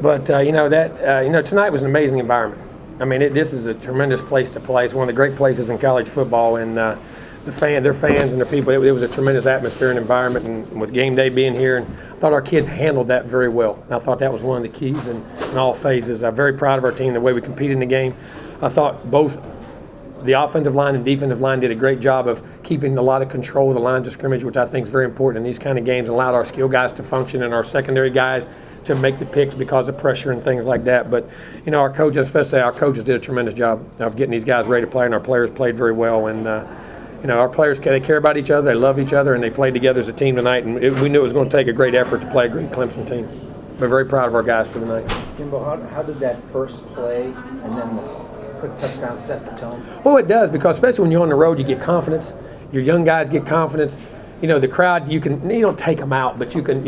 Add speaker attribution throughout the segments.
Speaker 1: But tonight was an amazing environment. I mean, this is a tremendous place to play. It's one of the great places in college football, and their fans and their people. It was a tremendous atmosphere and environment, and with game day being here, and I thought our kids handled that very well. And I thought that was one of the keys in all phases. I'm very proud of our team, the way we competed in the game. I thought both the offensive line and defensive line did a great job of keeping a lot of control of the lines of scrimmage, which I think is very important in these kind of games, and allowed our skill guys to function and our secondary guys to make the picks because of pressure and things like that. But, our coaches, especially our coaches, did a tremendous job of getting these guys ready to play, and our players played very well. And, our players, they care about each other, they love each other, and they played together as a team tonight. And we knew it was going to take a great effort to play a great Clemson team. We're very proud of our guys for the night.
Speaker 2: Jimbo, how did that first play and then the quick touchdown set the tone?
Speaker 1: Well, it does, because especially when you're on the road, you get confidence. Your young guys get confidence. The crowd, you don't take them out, but you can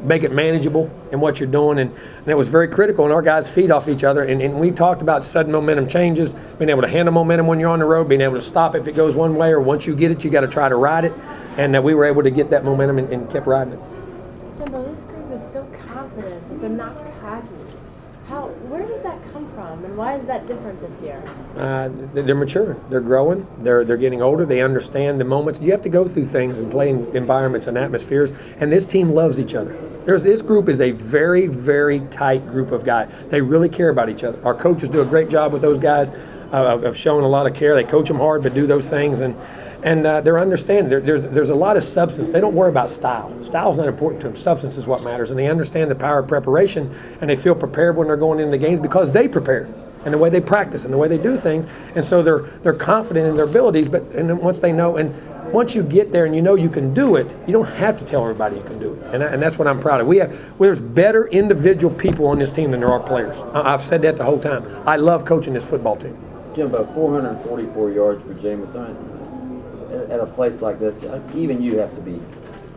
Speaker 1: make it manageable in what you're doing, and it was very critical, and our guys feed off each other, and we talked about sudden momentum changes, being able to handle momentum when you're on the road, being able to stop it if it goes one way, or once you get it, you got to try to ride it, and we were able to get that momentum and kept riding it.
Speaker 3: Jimbo, this group is so confident, but they're not cocky. Where does that come from, and why is that different this year?
Speaker 1: They're mature. They're growing. They're getting older. They understand the moments. You have to go through things and play in environments and atmospheres, and this team loves each other. This group is a very, very tight group of guys. They really care about each other. Our coaches do a great job with those guys of showing a lot of care. They coach them hard, but do those things, and they're understanding. There's a lot of substance. They don't worry about style. Style's not important to them. Substance is what matters, and they understand the power of preparation, and they feel prepared when they're going into the games because they prepare, and the way they practice and the way they do things, and so they're confident in their abilities. But then once they know, and once you get there and you know you can do it, you don't have to tell everybody you can do it, and that's what I'm proud of. There's better individual people on this team than there are players. I've said that the whole time. I love coaching this football team.
Speaker 4: Jimbo, 444 yards for Jameson. At a place like this, even you have to be.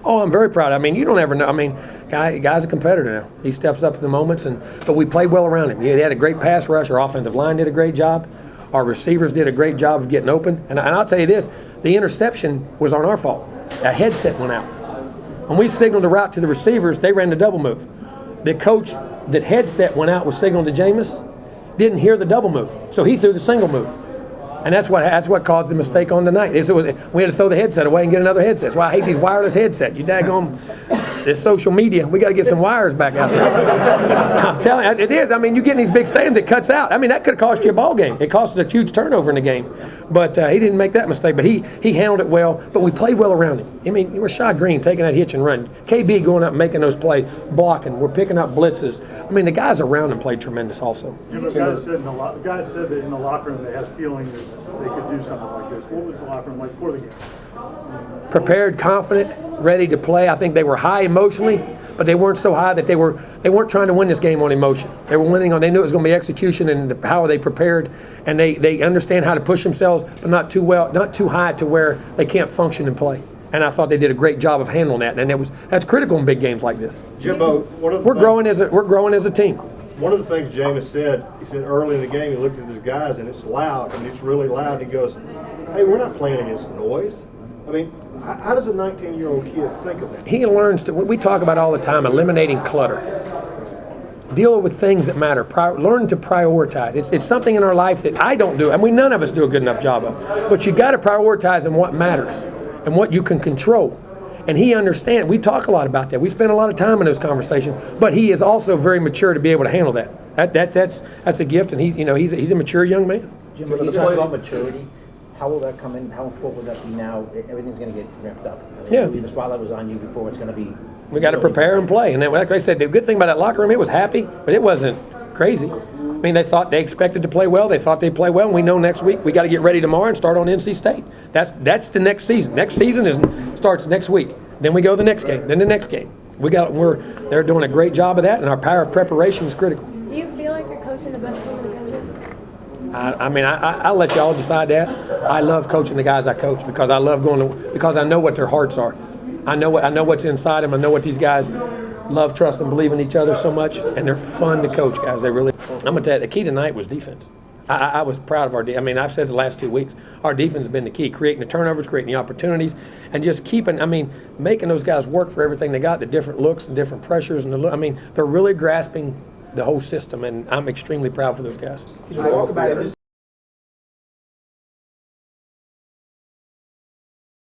Speaker 1: Oh, I'm very proud. I mean, you don't ever know. I mean, guy's a competitor now. He steps up to the moments, but we played well around him. He had a great pass rush. Our offensive line did a great job. Our receivers did a great job of getting open. And I'll tell you this, the interception was on our fault. A headset went out. When we signaled the route to the receivers, they ran the double move. The coach, that headset went out, was signaling to Jameis, didn't hear the double move, so he threw the single move. And that's what caused the mistake on tonight. We had to throw the headset away and get another headset. That's why I hate these wireless headsets. You daggone this social media. We got to get some wires back out there. I'm telling you, it is. I mean, you get in these big stadiums, it cuts out. I mean, that could have cost you a ball game. It cost us a huge turnover in the game. But he didn't make that mistake. But he handled it well. But we played well around him. I mean, Rashad Green taking that hitch and run. KB going up and making those plays, blocking. We're picking up blitzes. I mean, the guys around him played tremendous also.
Speaker 5: The guys said that in the locker room they had a feeling that they could do something like this. What was the locker room like for the game?
Speaker 1: Prepared, confident, ready to play. I think they were high emotionally, but they weren't so high that they weren't trying to win this game on emotion. They were winning on. They knew it was going to be execution and how they prepared, and they understand how to push themselves, but not too high to where they can't function and play. And I thought they did a great job of handling that, and that's critical in big games like this.
Speaker 6: Jimbo,
Speaker 1: we're growing as a team.
Speaker 6: One of the things Jameis said, he said early in the game, he looked at his guys and it's loud, and it's really loud. He goes, "Hey, we're not playing against noise." I mean, how does a 19-year-old kid think of that? He learns to, we talk about all the time, eliminating clutter. Deal with things that matter. Learn to prioritize. It's something in our life that I don't do, and none of us do a good enough job of. But you got to prioritize in what matters and what you can control. And he understands. We talk a lot about that. We spend a lot of time in those conversations. But he is also very mature to be able to handle that. That's a gift, and he's a mature young man.
Speaker 2: Jimbo, you talk about maturity. How will that come in? How important will that be now? Everything's going to get ramped up. The spotlight was on you before. It's going to be.
Speaker 1: We got to prepare and play. And then, like I said, the good thing about that locker room, it was happy, but it wasn't crazy. I mean, they expected to play well. They thought they'd play well. And we know next week we got to get ready tomorrow and start on NC State. That's the next season. Next season starts next week. Then we go the next game. Then the next game. They're doing a great job of that, and our power of preparation is critical.
Speaker 3: Do you feel like you're coaching the best team in the country?
Speaker 1: I'll let y'all decide that. I love coaching the guys I coach because I love because I know what their hearts are. I know what's inside them. I know what these guys love, trust, and believe in each other so much, and they're fun to coach, guys. They really. I'm gonna tell you, the key tonight was defense. I was proud of our I mean, I've said the last 2 weeks, our defense has been the key, creating the turnovers, creating the opportunities, and just making those guys work for everything they got, the different looks and different pressures. And they're really grasping the whole system, and I'm extremely proud for those guys.
Speaker 2: Can you talk about it?